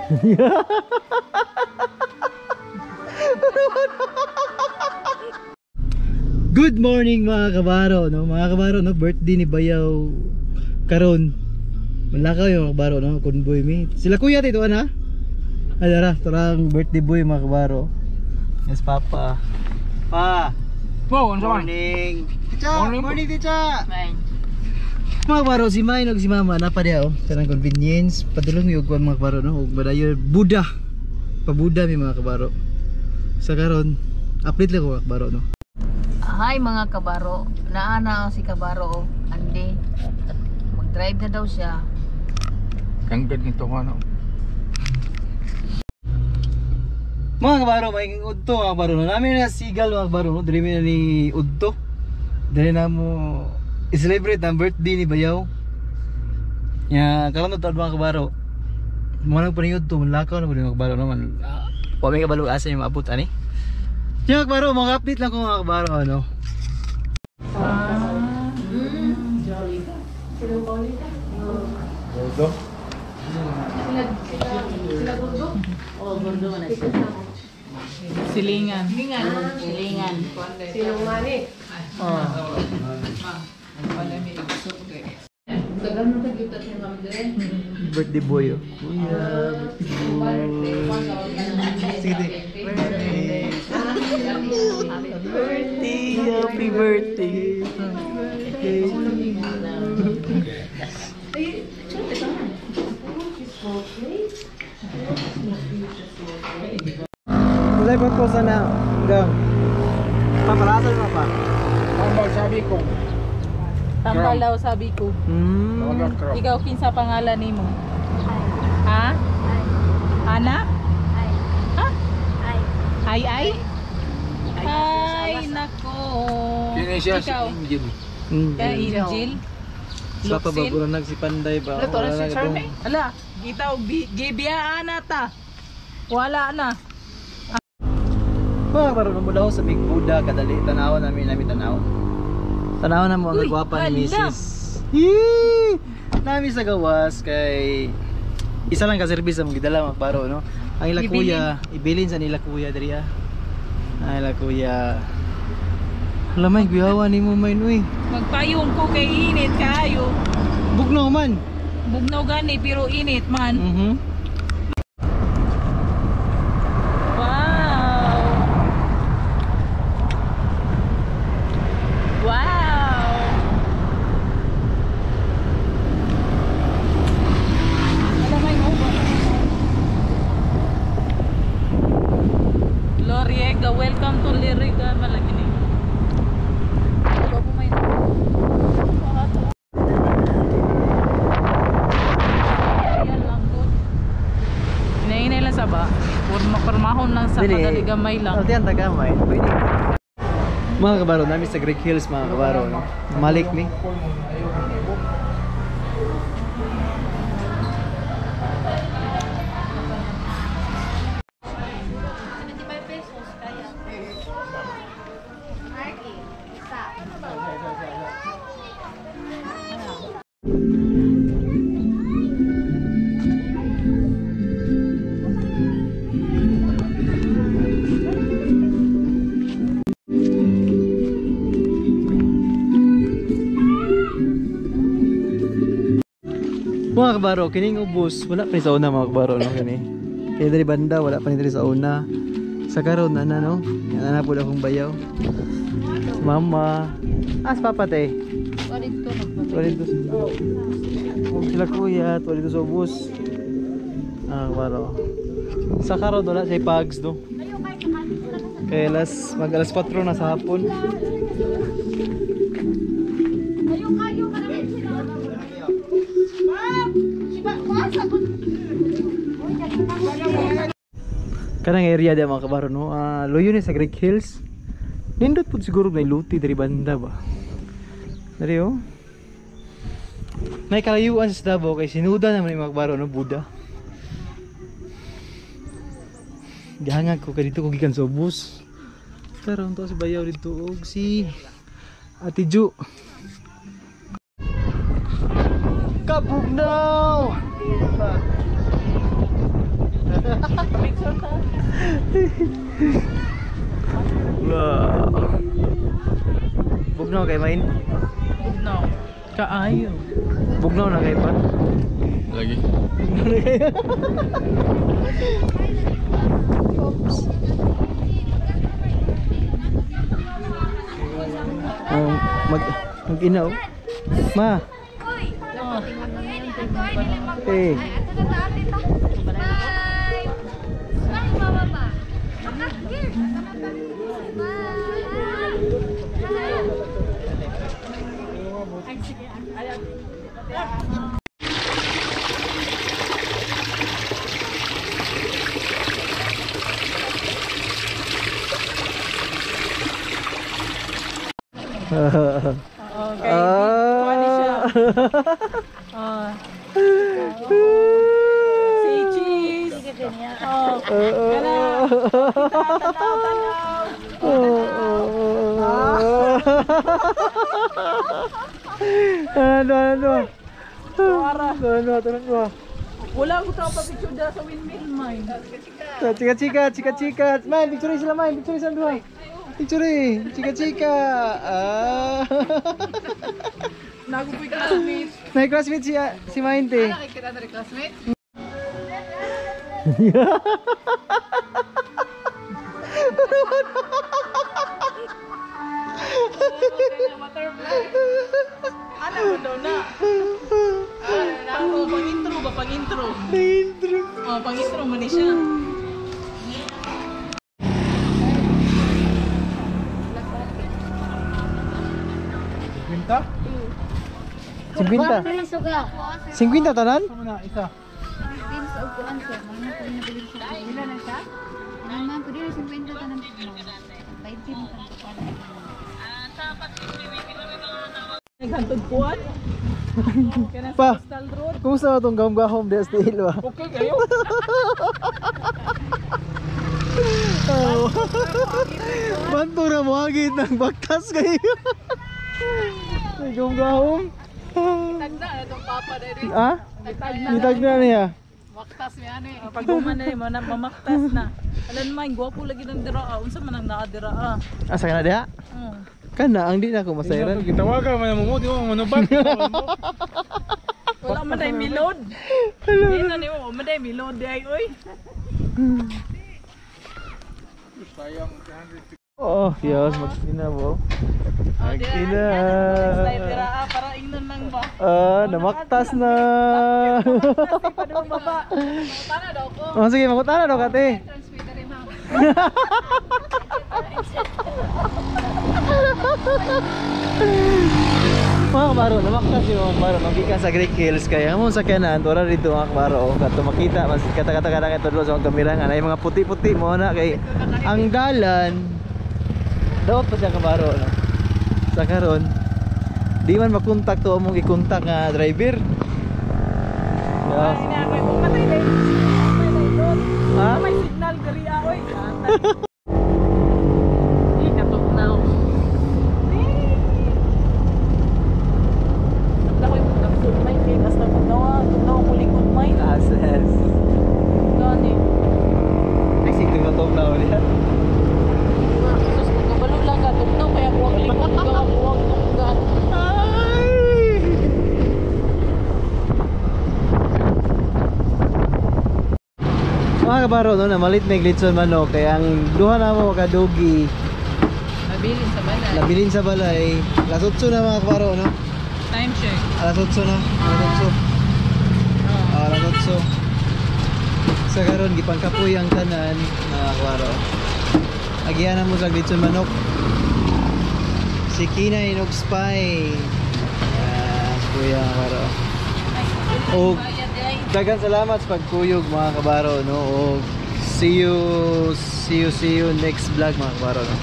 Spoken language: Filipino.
Good morning mga kabaro, no? Mga kabaro, no? Birthday ni Bayaw karon. Malakaw yung mga kabaro, no? Convoy mi. Sila kuya dito ana. Adara, turang birthday boy mga kabaro. Yes papa. Pa. Po, Morning. Ticha, morning ticha. Fine. Mga kabaro, si May og si Mama napa diha oh. Kanang convenience, padulong yung mga kabaro, no? Ug badayon Buddha. Pabuda mi mga kabaro. Sa karon, update lang ko mga kabaro, no? Hi mga kabaro, naana si kabaro Andi. Mag-drive na daw siya. Kanggad nito ko ano. Mga kabaro, may udto mga kabaro. Namin na sigal mga kabaro, no? Dili na ni udto. Dili na mo i-celebrate ang birthday ni Bayaw. Ya, karon to mga kabaro. Manang pa ni udto, manlakaw na po mga kabaro naman. Wa may kabalo asa yung maabot ani. Yung mga kabaro, mga update lang ko mga kabaro, ano? Gordo? Sila Gordo? Oo, Gordo na siya. Silingan. Silingan. Sinong mani? Oo. Tagal mo tagyutat ni Ma'am Dire. Birthday boy, oh. Kuya, birthday boy. Sige, birthday. Happy birthday. Kulay ba ko sana? Gang. Papalasan mo pa. Ang sabi ko. Tambal daw sabi ko. Ikaw kinsa pangalan nimo? Ha? Anak? Ha? Ay. Ay, nako. Kini siya si Ikaw. Angel. Kaya Angel. Sa pabaguran nag si Panday ba? Ito na si Charmaine. Ala, kita og gibiyaan na ta. Wala na. Mga karon mo daw sa Big Buddha kadali tanaw namin tanaw. Tanaw na mo ang gwapa ni Mrs. Yee! Nami sa gawas kay isa lang ka service ang gidala mga baro, no. Ang ila kuya, ibilin sa nila kuya diri ah. Ay la kuya. Lamay guyawa nimo may uy. Magpayong ko kay init kayo. Bugnaw man. Bugnaw gani pero init man. Loriega, welcome to Loriega Malagini. Ayan lang good. Inainay lang sa ba? Permahon lang sa madaligamay lang. Ate ang tagamay. Pwede. Mga kabaro, namin sa Greek Hills mga kabaro, no. Malik mi. Mga kabaro, kining ubos, wala pa ni sa una mga kabaro, no, kani. Kaya dari banda, wala pa ni dari sa una. Sa karon na no, yan na po akong bayaw. Mama, as papa te. Walito sila kuya, walito sa ubos. Ah, kabaro. Sa karon wala sa pags do. Kaya mag alas 4 na sa hapon. Kanang area dia mga kabaro, no. Loyo ni sa Greek Hills. Nindot po siguro may luti dari banda ba. Dari oh. May kalayuan sa Davao kay sinuda naman ni mga kabaro, no, Buddha. Gihangag ko kay dito ko gikan sa bus. Karon to si Bayaw dito og si Ate Ju. Kabugnaw. Wow. Bugnaw kay Main. No. Kaayo. Bugnaw na kay pa. Lagi. Mag-inaw. Ma. Eh. Okay. Kuha ni siya. Say cheese. Oh. Kana. Ano? Wala ko tao pa-picture dyan sa windmill, mine. Chika. Man, picture sila, man. Picture sila dua. Picture. Chika. Nagupoy classmate. May classmate si Mainte. Nakikita na rin classmate. Ano mo daw na? Pang-intro ba? Pang-intro? Oh, pang-intro mo ni siya. Pinta? 50 tanan? Ano na, isa. Naghantod kuwan? Kana sa Pa. Coastal Road. Kumusta na itong gahom-gahom di astil ba? Okay kayo. Banto na mo agit ng bagtas kayo. Ay, gahom-gahom. Tagda na itong papa na rin. Ha? Itag na niya. Waktas mo yan eh. Pag human na mo na mamaktas na. Alam mo, gwapo lagi ng diraa. Unsa man ang naadira. Asa ka na diha? Kana, ang di na ako masayran. Gitawagan man mo, di mo manubat. Wala man day milod. Hindi na ni mo, man day milod day oy. Sayang. Oh, Diyos, mag-ina mo. Mag-ina. Style diraa para ingnon lang ba. Namaktas na. Pa daw baba. Tana daw ko. Oh, sige, makutana daw kate. Transmitter rin ako. Mga kabaro, namaktas yung mga kabaro. Magikan sa Greek Hills kaya mo sa kanan, tura dito mga kabaro. Kato makita, mas kata-kata ka ito sa mga kamirangan. Ay mga puti-puti mo na kay ang dalan. Dapat pa siya kabaro. No? Sa karon, di man makontak to mong i-contact nga driver. Ay na ako, pumatay day. Pumatay day doon. Ha? May signal diri oy. Ikatok na ako. Nakoy nagsuot may kay basta pagdawa ko likod may. Asas. Gani. Ay, sige na to na ulit. Sus ko kabalo lang ka tugnaw kaya kuwag likod ka kuwag tunggan. Mga kabaro, no, namalit may glitson manok kaya ang duha na mo kadugi Mabilis sa balay. nabilin sa balay. Alas 8 na mga kabaro, no? Time check. Alas 8 na. Alas 8. Sa karon gipangkapoy ang tanan mga kabaro. Agihan na mo sa glitson manok. Si Kinay Inogspay. Kuya mga kabaro. O daghang salamat sa pagkuyog mga kabaro, no? O see you next vlog mga kabaro, no?